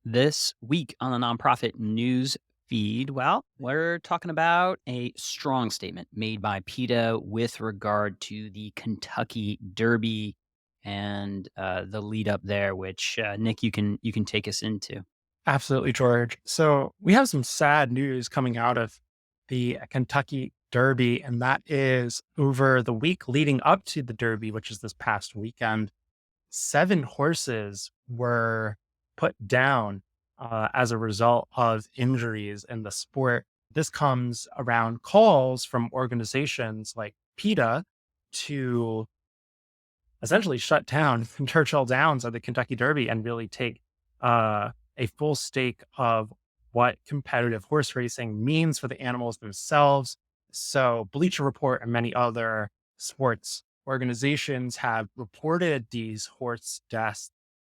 This week on the nonprofit news feed, well, we're talking about a strong statement made by PETA with regard to the Kentucky Derby and the lead up there, which Nick, you can take us into. Absolutely, George. So we have some sad news coming out of the Kentucky Derby, and that is over the week leading up to the Derby, which is this past weekend. Seven horses were put down as a result of injuries in the sport. This comes around calls from organizations like PETA to essentially shut down Churchill Downs at the Kentucky Derby and really take a full stake of what competitive horse racing means for the animals themselves. So, Bleacher Report and many other sports organizations have reported these horse deaths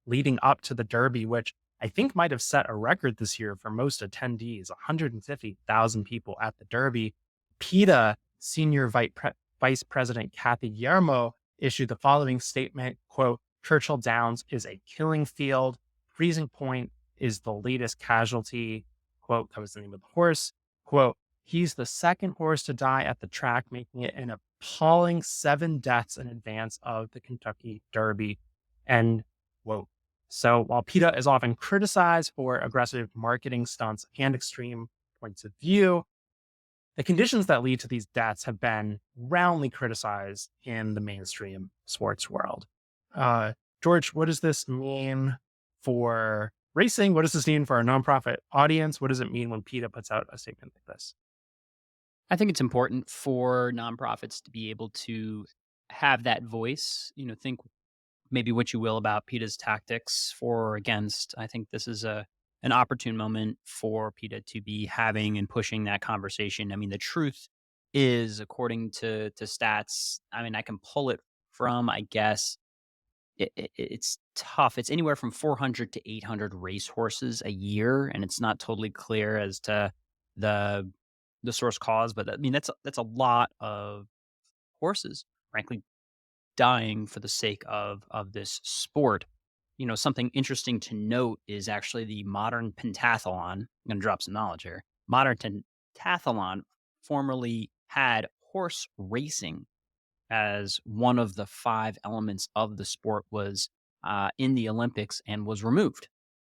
leading up to the Derby, which I think might have set a record this year for most attendees 150,000 people at the Derby. PETA Senior Vice President Kathy Guillermo issued the following statement, quote, Churchill Downs is a killing field. Freezing Point is the latest casualty. Quote, that was the name of the horse. Quote, he's the second horse to die at the track, making it an appalling 7 deaths in advance of the Kentucky Derby. And whoa. So while PETA is often criticized for aggressive marketing stunts and extreme points of view, the conditions that lead to these deaths have been roundly criticized in the mainstream sports world. Uh, George, what does this mean for racing? What does this mean for our nonprofit audience? What does it mean when PETA puts out a statement like this? I think it's important for nonprofits to be able to have that voice. Think maybe what you will about PETA's tactics for or against. I think this is a an opportune moment for PETA to be having and pushing that conversation. I mean, the truth is, according to stats, I mean, I can pull it from, I guess, it's tough. It's anywhere from 400 to 800 racehorses a year, and it's not totally clear as to the the source cause. But I mean, that's a lot of horses, frankly, dying for the sake of this sport. Something interesting to note is actually the modern pentathlon. I'm going to drop some knowledge here. Modern pentathlon formerly had horse racing as one of the 5 elements of the sport, was in the Olympics and was removed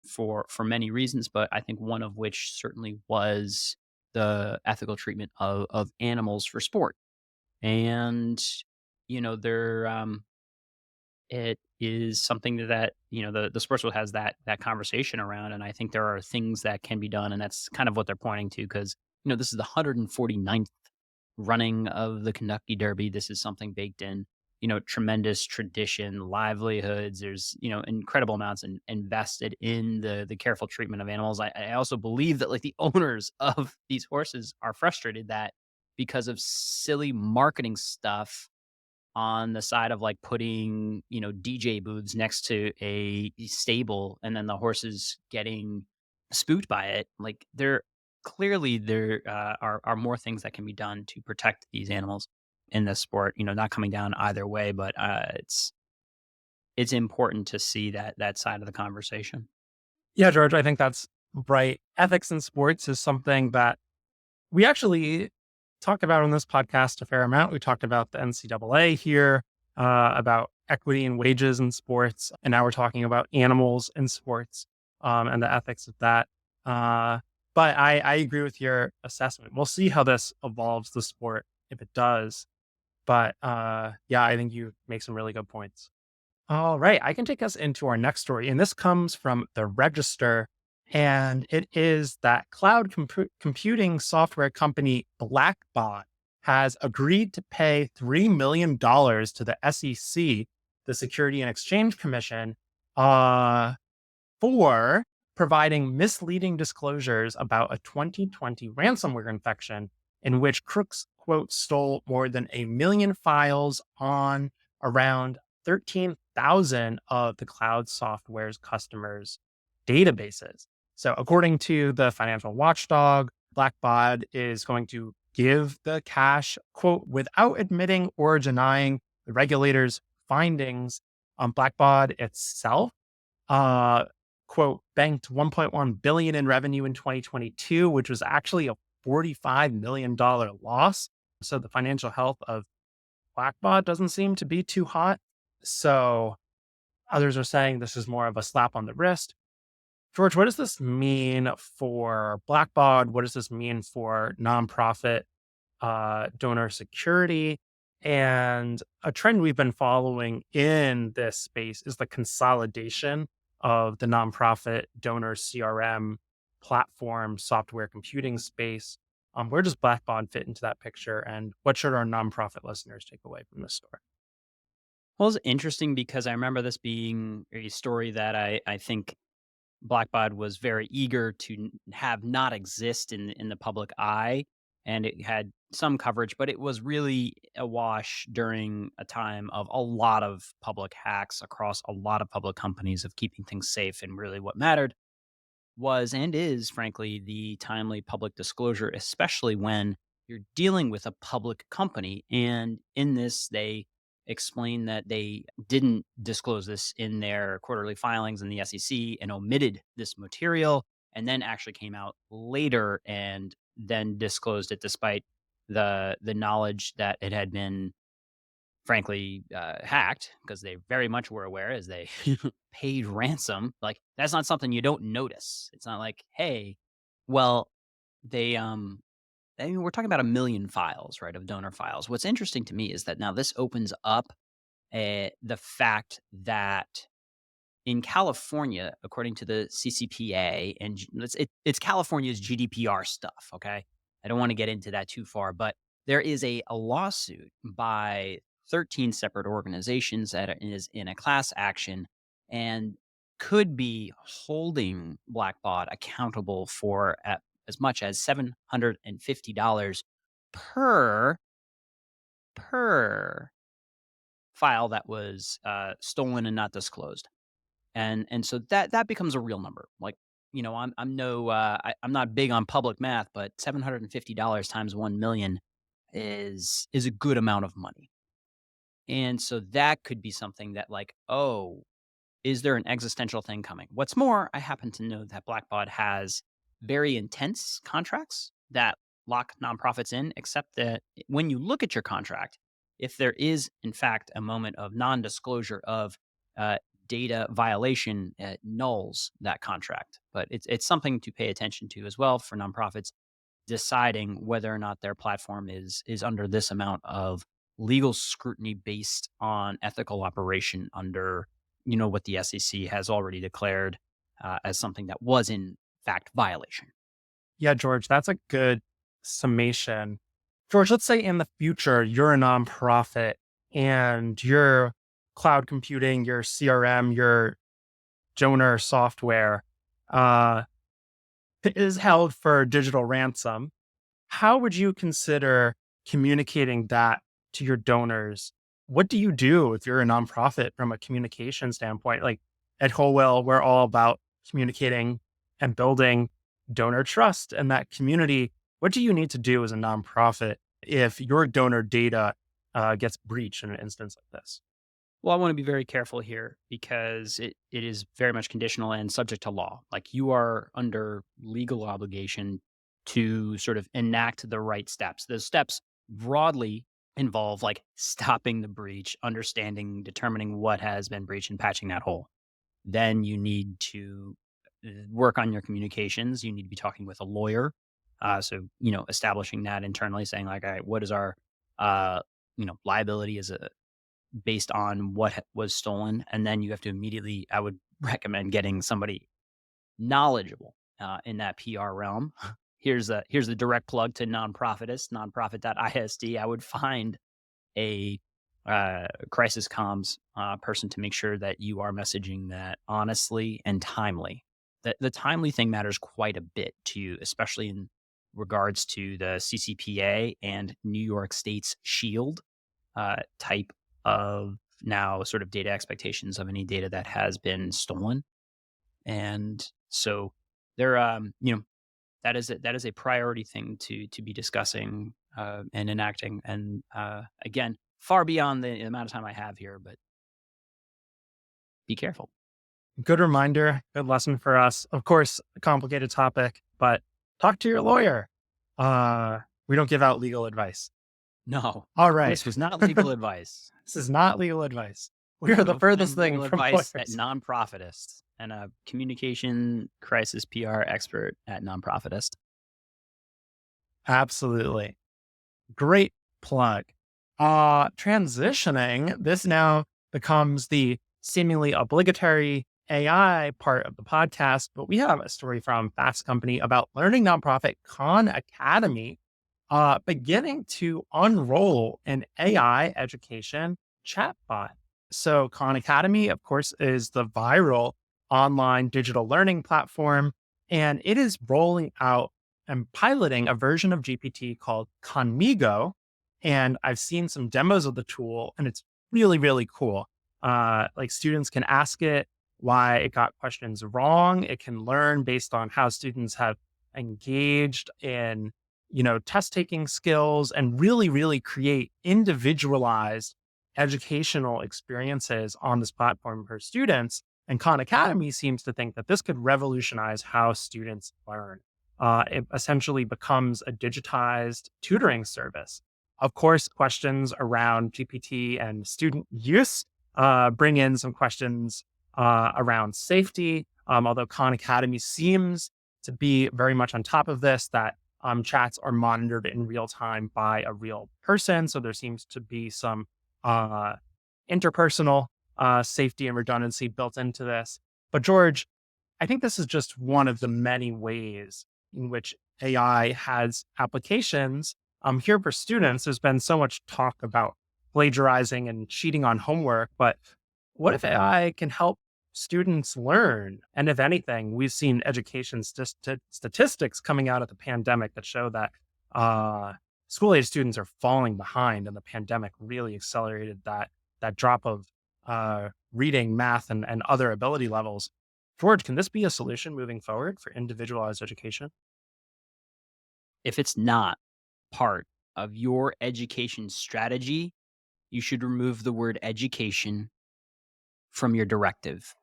for many reasons, but I think one of which certainly was the ethical treatment of animals for sport. And there it is something that the sports world has that conversation around, and I think there are things that can be done, and that's kind of what they're pointing to, because this is the 149th running of the Kentucky Derby. This is something baked in, tremendous tradition, livelihoods. There's, incredible amounts invested in the careful treatment of animals. I also believe that, like, the owners of these horses are frustrated that because of silly marketing stuff on the side of, like, putting, DJ booths next to a stable, and then the horses getting spooked by it. Like, there are more things that can be done to protect these animals in this sport. Not coming down either way, but it's important to see that side of the conversation. Yeah, George, I think that's right. Ethics in sports is something that we actually talk about on this podcast a fair amount. We talked about the NCAA here, about equity and wages in sports, and now we're talking about animals in sports, and the ethics of that. But I agree with your assessment. We'll see how this evolves the sport if it does. But yeah, I think you make some really good points. All right, I can take us into our next story, and this comes from the Register, and it is that computing software company Blackbot has agreed to pay $3 million to the SEC, the Security and Exchange Commission, uh, for providing misleading disclosures about a 2020 ransomware infection in which crooks, quote, stole more than a million files on around 13,000 of the cloud software's customers' databases. So, according to the financial watchdog, Blackbaud is going to give the cash, quote, without admitting or denying the regulator's findings on Blackbaud itself. Uh, quote, banked 1.1 billion in revenue in 2022, which was actually a $45 million loss. So the financial health of Blackbaud doesn't seem to be too hot. So others are saying this is more of a slap on the wrist. George, what does this mean for Blackbaud? What does this mean for nonprofit donor security? And a trend we've been following in this space is the consolidation of the nonprofit donor CRM platform software computing space. Where does Blackbaud fit into that picture? And what should our nonprofit listeners take away from this story? Well, it's interesting because I remember this being a story that I think Blackbaud was very eager to have not exist in the public eye, and it had some coverage, but it was really a wash during a time of a lot of public hacks across a lot of public companies of keeping things safe. And really, what mattered was and is, frankly, the timely public disclosure, especially when you're dealing with a public company. And in this, they explain that they didn't disclose this in their quarterly filings in the SEC and omitted this material, and then actually came out later and then disclosed it despite the knowledge that it had been frankly, hacked because they very much were aware as they paid ransom. Like, that's not something you don't notice. It's not like, "Hey," well, they, I mean, we're talking about 1,000,000 files, right, of donor files. What's interesting to me is that now this opens up, the fact that in California, according to the CCPA, and it's California's GDPR stuff, okay? I don't wanna get into that too far, but there is a lawsuit by 13 separate organizations that is in a class action and could be holding Blackbaud accountable for as much as $750 per per file that was, stolen and not disclosed. And so that becomes a real number. Like, I'm no I'm not big on public math, but $750 times 1,000,000 is a good amount of money. And so that could be something that like, oh, is there an existential thing coming? What's more, I happen to know that Blackbaud has very intense contracts that lock nonprofits in, except that when you look at your contract, if there is, in fact, a moment of non disclosure of uh, data violation, it nulls that contract. But it's something to pay attention to as well for nonprofits deciding whether or not their platform is under this amount of legal scrutiny based on ethical operation under what the SEC has already declared as something that was in fact violation. Yeah, George, that's a good summation. George, let's say in the future you're a nonprofit and your cloud computing, your CRM, your donor software uh, is held for digital ransom. How would you consider communicating that to your donors? What do you do if you're a nonprofit from a communication standpoint? Like at Wholewell, we're all about communicating and building donor trust and that community. What do you need to do as a nonprofit if your donor data gets breached in an instance like this? Well, I want to be very careful here because it is very much conditional and subject to law. Like, you are under legal obligation to sort of enact the right steps. Those steps broadly involve like stopping the breach, understanding, determining what has been breached and patching that hole. Then you need to work on your communications. You need to be talking with a lawyer. So, establishing that internally, saying like, all right, what is our, liability as a based on what was stolen, and then you have to immediately. I would recommend getting somebody knowledgeable in that PR realm. Here's a direct plug to nonprofitist, nonprofit.ist. I would find a crisis comms person to make sure that you are messaging that honestly and timely. The timely thing matters quite a bit to you, especially in regards to the CCPA and New York State's Shield type of now sort of data expectations of any data that has been stolen. And so there, that is a priority thing to be discussing and enacting. And again, far beyond the amount of time I have here, but be careful. Good reminder, good lesson for us. Of course, a complicated topic, but talk to your lawyer. Uh, we don't give out legal advice. No, All right. this was not legal advice. This is not legal advice. We are the furthest thing Legal from advice at lawyers. Nonprofitist and a communication crisis PR expert at Nonprofitist. Absolutely. Great plug. Transitioning, this now becomes the seemingly obligatory AI part of the podcast, but we have a story from Fast Company about learning nonprofit Khan Academy beginning to unroll an AI education chatbot. So, Khan Academy, of course, is the viral online digital learning platform, and it is rolling out and piloting a version of GPT called Conmigo. And I've seen some demos of the tool, and it's really, really cool. Like students can ask it why it got questions wrong. It can learn based on how students have engaged in test taking skills and really, really create individualized educational experiences on this platform for students. And Khan Academy seems to think that this could revolutionize how students learn. It essentially becomes a digitized tutoring service. Of course, questions around GPT and student use bring in some questions around safety. Although Khan Academy seems to be very much on top of this, that chats are monitored in real time by a real person. So there seems to be some uh, interpersonal safety and redundancy built into this. But George, I think this is just one of the many ways in which AI has applications. Here for students, there's been so much talk about plagiarizing and cheating on homework, but what if AI can help students learn? And if anything, we've seen education statistics coming out of the pandemic that show that school age students are falling behind, and the pandemic really accelerated that drop of reading, math, and other ability levels. George, can this be a solution moving forward for individualized education? If it's not part of your education strategy, you should remove the word education from your directive,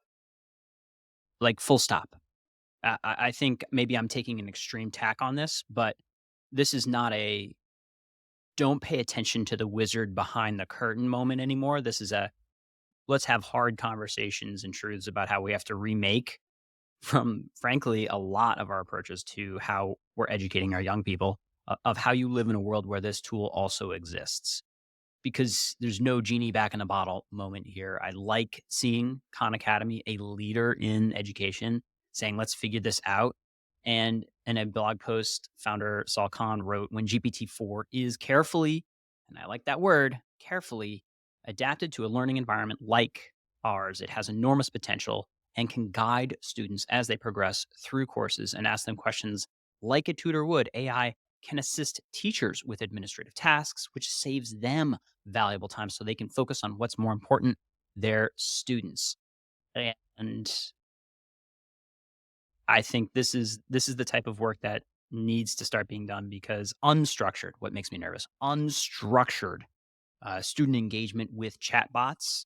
like full stop. I think maybe I'm taking an extreme tack on this, but this is not a don't pay attention to the wizard behind the curtain moment anymore. This is a let's have hard conversations and truths about how we have to remake from, frankly, a lot of our approaches to how we're educating our young people of how you live in a world where this tool also exists. Because there's no genie back in the bottle moment here. I like seeing Khan Academy, a leader in education, saying, let's figure this out. And in a blog post, founder Saul Khan wrote, when GPT-4 is carefully, and I like that word, carefully adapted to a learning environment like ours, it has enormous potential and can guide students as they progress through courses and ask them questions like a tutor would. AI can assist teachers with administrative tasks, which saves them valuable time so they can focus on what's more important, their students. And I think this is the type of work that needs to start being done because unstructured, what makes me nervous, unstructured student engagement with chatbots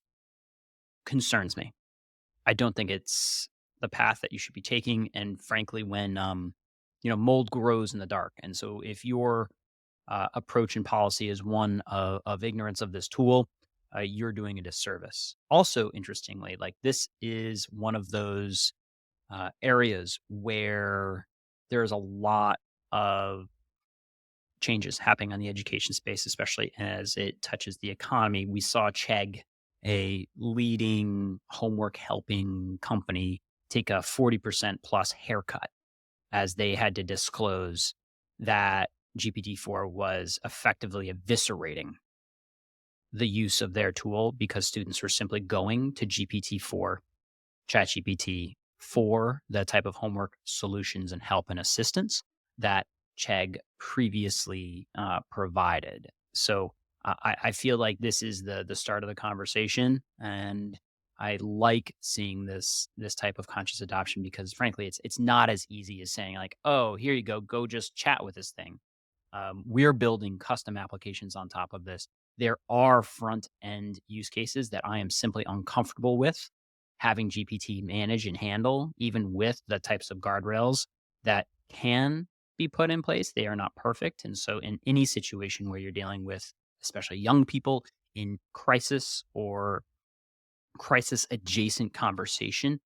concerns me. I don't think it's the path that you should be taking. And frankly, when mold grows in the dark, and so if your approach and policy is one of ignorance of this tool, you're doing a disservice. Also, interestingly, like this is one of those areas where there's a lot of changes happening on the education space, especially as it touches the economy. We saw Chegg, a leading homework helping company, take a 40% plus haircut as they had to disclose that GPT-4 was effectively eviscerating the use of their tool because students were simply going to GPT-4, ChatGPT, for the type of homework solutions and help and assistance that Chegg previously provided. So I feel like this is the start of the conversation, and I like seeing this type of conscious adoption because, frankly, it's not as easy as saying like, oh, here you go just chat with this thing. We're building custom applications on top of this. There are front end use cases that I am simply uncomfortable with having GPT manage and handle, even with the types of guardrails that can be put in place. They are not perfect. And so, in any situation where you're dealing with, especially young people in crisis or crisis adjacent conversation,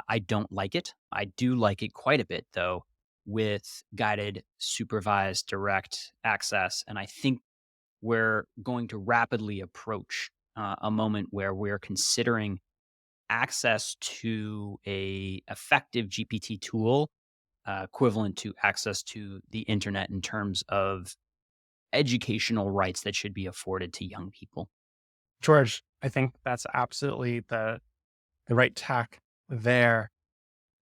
I don't like it. I do like it quite a bit, though, with guided, supervised, direct access. And I think we're going to rapidly approach a moment where we're considering access to a effective GPT tool equivalent to access to the internet in terms of educational rights that should be afforded to young people. George, I think that's absolutely the right tack there.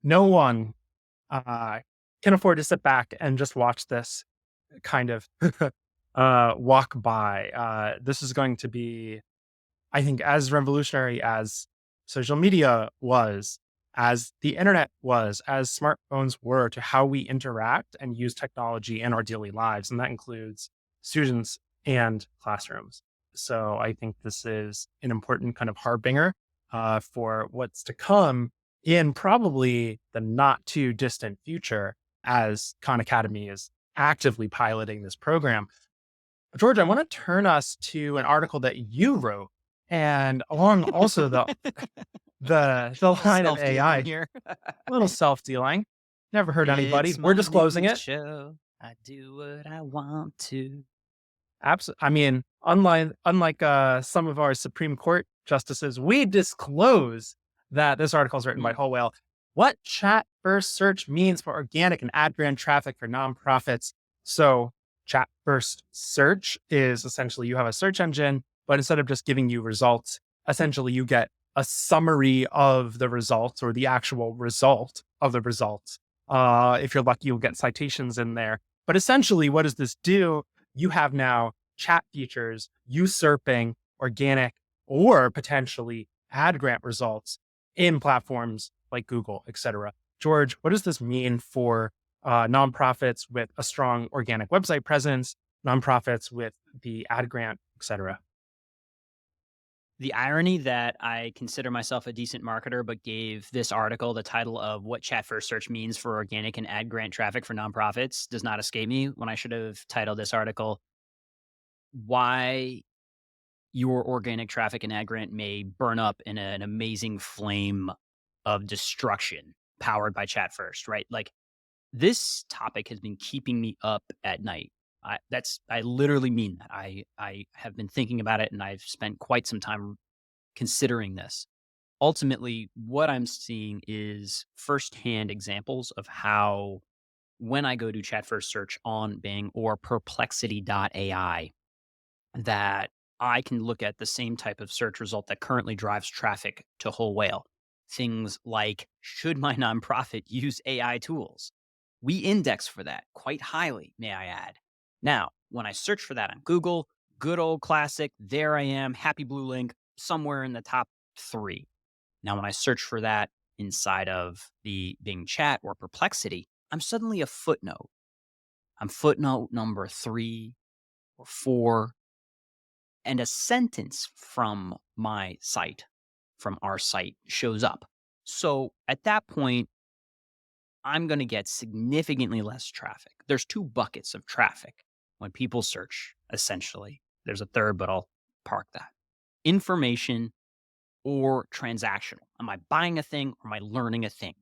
No one uh, can afford to sit back and just watch this kind of walk by. This is going to be, I think, as revolutionary as social media was, as the internet was, as smartphones were to how we interact and use technology in our daily lives. And that includes students and classrooms. So I think this is an important kind of harbinger for what's to come in probably the not too distant future as Khan Academy is actively piloting this program. George, I want to turn us to an article that you wrote, and along also the Little line of self dealing AI, here. little self dealing. Never hurt anybody. It's We're my disclosing news it. show. I do what I want to. I mean, unlike some of our Supreme Court justices, we disclose that this article is written by Mm. Whole. What chat first search means for organic and ad grant traffic for nonprofits. So, chat first search is essentially you have a search engine, but instead of just giving you results, essentially you get a summary of the results or the actual result of the results. If you're lucky, you'll get citations in there. But essentially, what does this do? You have now chat features usurping organic or potentially ad grant results in platforms like Google, et cetera. George, what does this mean for nonprofits with a strong organic website presence, nonprofits with the ad grant, et cetera? The irony that I consider myself a decent marketer, but gave this article the title of What Chat First Search Means for Organic and Ad Grant Traffic for Nonprofits does not escape me when I should have titled this article, Why Your Organic Traffic and Ad Grant May Burn Up in an Amazing Flame of Destruction powered by Chat First, right? Like, this topic has been keeping me up at night. I literally mean that. I have been thinking about it and I've spent quite some time considering this. Ultimately, what I'm seeing is firsthand examples of how when I go to chat first search on Bing or perplexity.ai, that I can look at the same type of search result that currently drives traffic to Whole Whale. Things like, should my nonprofit use AI tools? We index for that quite highly, may I add. Now, when I search for that on Google, good old classic, there I am, happy blue link, somewhere in the top 3. Now, when I search for that inside of the Bing chat or Perplexity, I'm suddenly a footnote. I'm footnote number 3 or 4, and a sentence from my site, from our site, shows up. So at that point, I'm going to get significantly less traffic. There's 2 buckets of traffic when people search, essentially. There's a third, but I'll park that. Information or transactional. Am I buying a thing or am I learning a thing?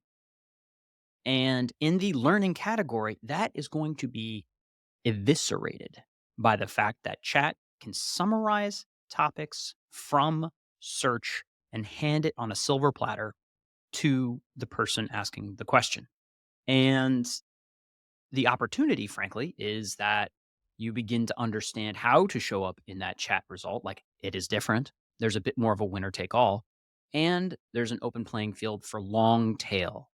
And in the learning category, that is going to be eviscerated by the fact that chat can summarize topics from search and hand it on a silver platter to the person asking the question. And the opportunity, frankly, is that you begin to understand how to show up in that chat result. Like, it is different. There's a bit more of a winner take all. And there's an open playing field for long tail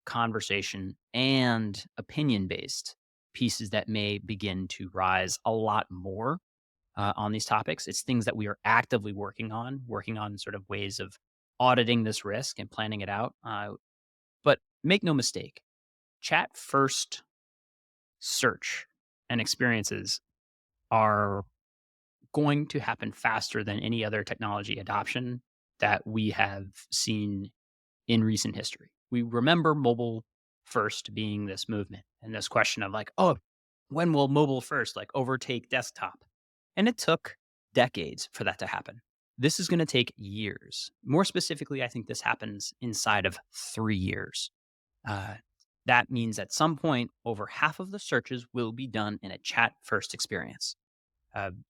conversation and opinion based pieces that may begin to rise a lot more on these topics. It's things that we are actively working on sort of ways of auditing this risk and planning it out. But make no mistake, chat first search and experiences are going to happen faster than any other technology adoption that we have seen in recent history. We remember mobile first being this movement and this question of like, oh, when will mobile first like overtake desktop? And it took decades for that to happen. This is going to take years. More specifically, I think this happens inside of 3 years. Uh, that means at some point, over half of the searches will be done in a chat first experience.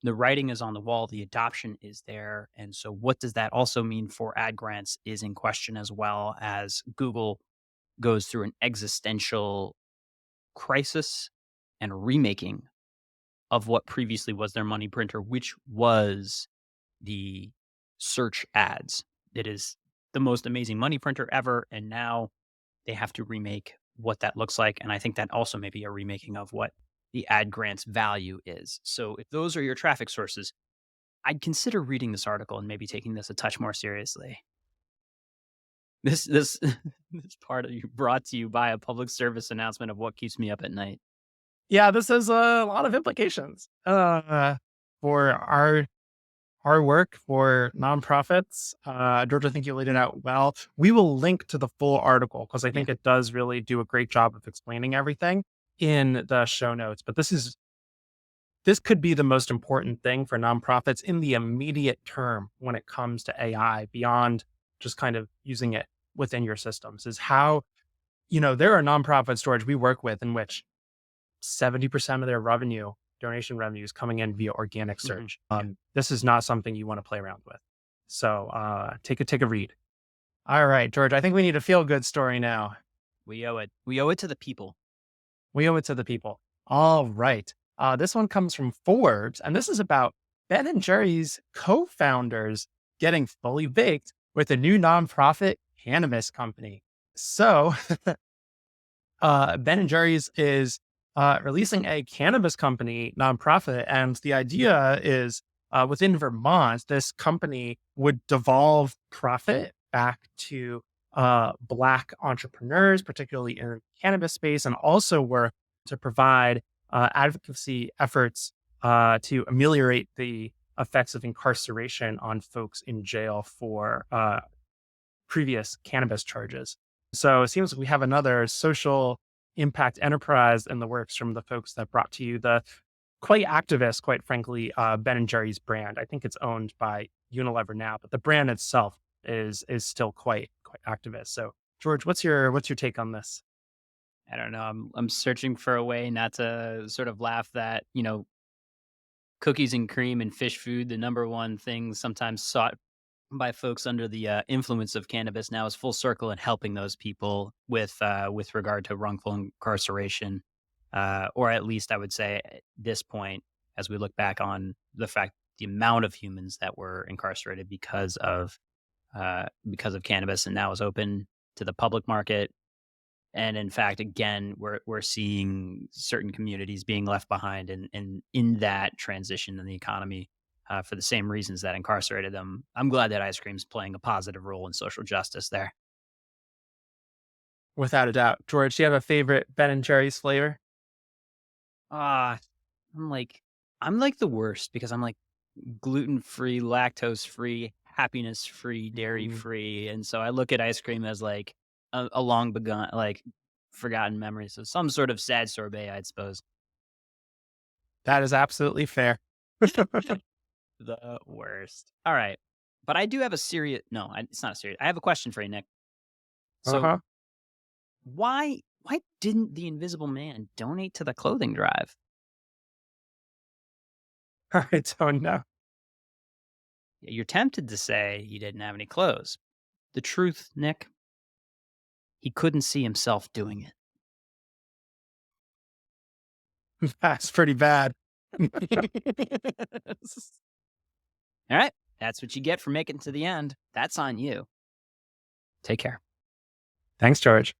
The writing is on the wall, the adoption is there. And so, what does that also mean for ad grants is in question, as well as Google goes through an existential crisis and remaking of what previously was their money printer, which was the search ads. It is the most amazing money printer ever. And now they have to remake what that looks like. And I think that also may be a remaking of what the ad grants value is. So if those are your traffic sources, I'd consider reading this article and maybe taking this a touch more seriously. This this part of you brought to you by a public service announcement of what keeps me up at night. Yeah, this has a lot of implications for our work for nonprofits. George, I think you laid it out well. We will link to the full article because I Yeah. think it does really do a great job of explaining everything in the show notes. But this could be the most important thing for nonprofits in the immediate term when it comes to AI beyond just kind of using it within your systems is how, there are nonprofits, George, we work with in which 70% of their revenue, donation revenue is coming in via organic Hmm. search. Yeah. This is not something you want to play around with. So take a read. All right, George, I think we need a feel good story now. We owe it. We owe it to the people. We owe it to the people. All right. This one comes from Forbes, and this is about Ben and Jerry's co-founders getting fully baked with a new nonprofit cannabis company. So Ben and Jerry's is releasing a cannabis company nonprofit, and the idea is within Vermont, this company would devolve profit back to Black entrepreneurs, particularly in the cannabis space, and also work to provide advocacy efforts to ameliorate the effects of incarceration on folks in jail for previous cannabis charges. So it seems like we have another social impact enterprise in the works from the folks that brought to you the quite activist, quite frankly, Ben and Jerry's brand. I think it's owned by Unilever now, but the brand itself is still quite activist. So George, what's your take on this? I don't know. I'm searching for a way not to sort of laugh that cookies and cream and fish food, the number one thing sometimes sought by folks under the influence of cannabis, now is full circle and helping those people with regard to wrongful incarceration, or at least I would say at this point, as we look back on the fact the amount of humans that were incarcerated because of cannabis and now is open to the public market. And in fact, again, we're seeing certain communities being left behind and in that transition in the economy for the same reasons that incarcerated them. I'm glad that ice cream's playing a positive role in social justice there. Without a doubt. George, do you have a favorite Ben and Jerry's flavor? Ah, I'm like I'm like the worst because I'm like gluten free, lactose free, happiness free, dairy Mm, free, and so I look at ice cream as like a long begun like forgotten memory. So some sort of sad sorbet, I'd suppose. that is absolutely fair. The worst. All right. But I do have a serious it's not a serious. I have a question for you, Nick. So Uh-huh. why didn't the invisible man donate to the clothing drive? I don't know. You're tempted to say he didn't have any clothes. The truth, Nick, he couldn't see himself doing it. That's pretty bad. All right. That's what you get for making it to the end. That's on you. Take care. Thanks, George.